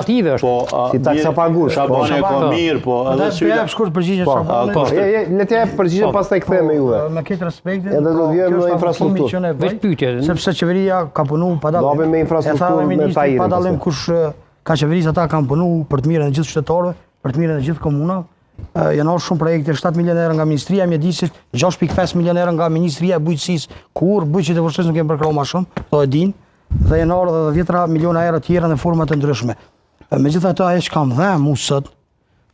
Aktive është. Si taksa pagush. Shabani e ka mirë, po edhe Edhe jap shkurt përgjigje Shabanit. Le të jap përgjigje pastaj kthehemi juve. Me këtë respektin. Edhe do vijmë në infrastrukturë. Vetë pyetje. Sepse qeveria ka punuar pa dallim. Do hapim me infrastrukturë me Tajirin. Pa dallim kush ka qeverisë ata kanë punuar për të mirën e gjithë shtetarëve, për të mirën e gjithë komunave. Janë ardhur shumë projekte, 7 milionë euro nga Ministria e Mjedisit, 6.5 milionë euro nga Ministria e Bujqësisë, kur bujqet e vështirësisë nuk kanë përkrahur më shumë, do e din, dhe janë ardhur edhe 10 miliona euro tjera në forma të ndryshme. Megjithatë, ajo që kam dhënë mua sot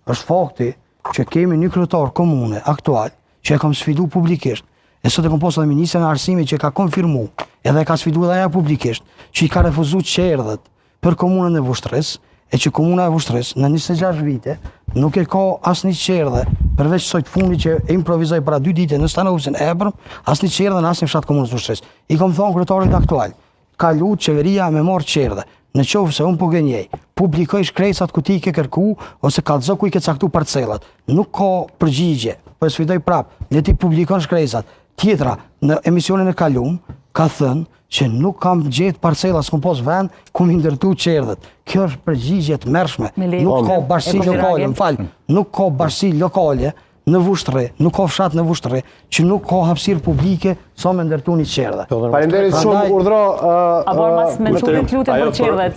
është fakti që kemi një kryetar komune aktual që e kam sfiduar publikisht. E sot e kam posur edhe ministrin e arsimit që ka konfirmuar, edhe e ka sfiduar edhe ajo publikisht, që i ka refuzuar çerdhet për komunën e Vushtrisë, e që komuna e Vushtrisë në 26 vite nuk e ka asnjë çerdhe përveç sot fundit që e improvizoi para 2 ditë në Stanovusin e Ebrëm, asnjë çerdhe në asnjë fshat komunës Vushtrisë. I kam thonë kryetarit aktual, ka lutë qeveria me marrë çerdhe. Në qoftë se unë po gënjej, publikoj shkresat ku ti ke kërku, ose kallëzo ku i ke caktu parcelat. Nuk ka përgjigje, po e sfidoj prap, le ti publikon shkresat. Tjetra, në emisionin e kalum, ka thënë që nuk kam gjetë parcela, s'kom pos vend, ku mi ndërtu çerdhet. Kjo është përgjigje të mërshme. Nuk ka bashkësi lokale, nuk ka bashkësi lokale në Vushtri, nuk ka fshat në Vushtri, që nuk ka hapësirë publike sa me ndërtu një çerdhe. Faleminderit shumë, urdhro. Apo mas me çupin lutem për çerdhet.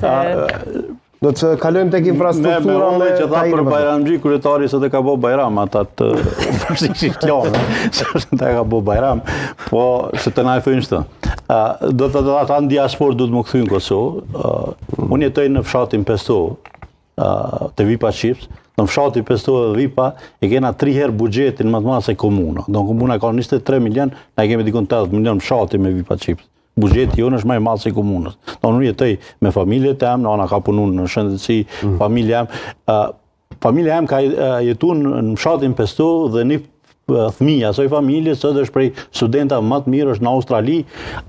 Do të kalojmë tek infrastruktura me që tha për Bajramxhi kryetari se të ka bë Bajram ata të vazhdishin klon. Se ata ka bë Bajram, po se të na e thonë këtë. Do të thotë ata në diasporë do të më kthyn në Kosovë. Unë jetoj në fshatin Pesto, te Vipa Chips. Në fshati Pesto dhe Vipa e kena 3 herë buxhetin më të madh se komuna. Do komuna ka 23 milion, na kemi dikon 80 milion fshati me Vipa Chips. Buxheti jonë është më i madh se komunës. Unë jetoj me familjet e nana ka punuar në shëndetësi, familja jam ka jetuar në fshatin Pesto dhe një fëmija asoj familje sot është prej studenta më të mirë është në Australi.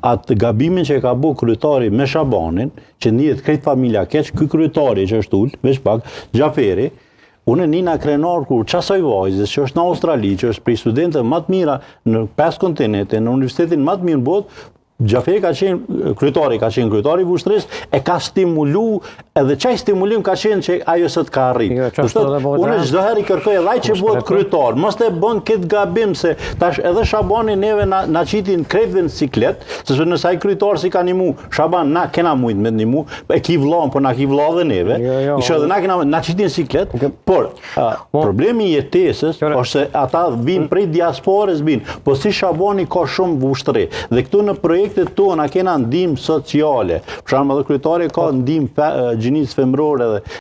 Atë gabimin që ka bërë kryetari me Shabanin, që ndihet krejt familja keq, ky kryetari që është ul, veç pak, Xhaferi. Unë Nina Krenar, kur qasoj vajzës, që është në Australi, që është prej studentëve më të mira në 5 kontinente, në universitetin më të mirë në botë, Xhaferi ka qenë kryetari i Vushtrisë, e ka stimulu, edhe çaj stimulim ka qenë që ajo sot ka arritur. Unë çdo herë i kërkoj edhe ai që bëhet kryetar, mos të bën këtë gabim se tash edhe Shabani neve na qitin kretëve në ciklet, sepse nëse ai kryetar si ka nimu, Shaban na kena mujt me nimu, e ki vllon, po na ki vlla dhe neve. Isha edhe na kena na qitin ciklet, por problemi i jetesës është se ata vinë prej diasporës po si Shabani ka shumë Vushtri. Dhe këtu në projektet tona kena ndihmë sociale. Për shembull, edhe kryetari ka ndihmë gjinisë femërore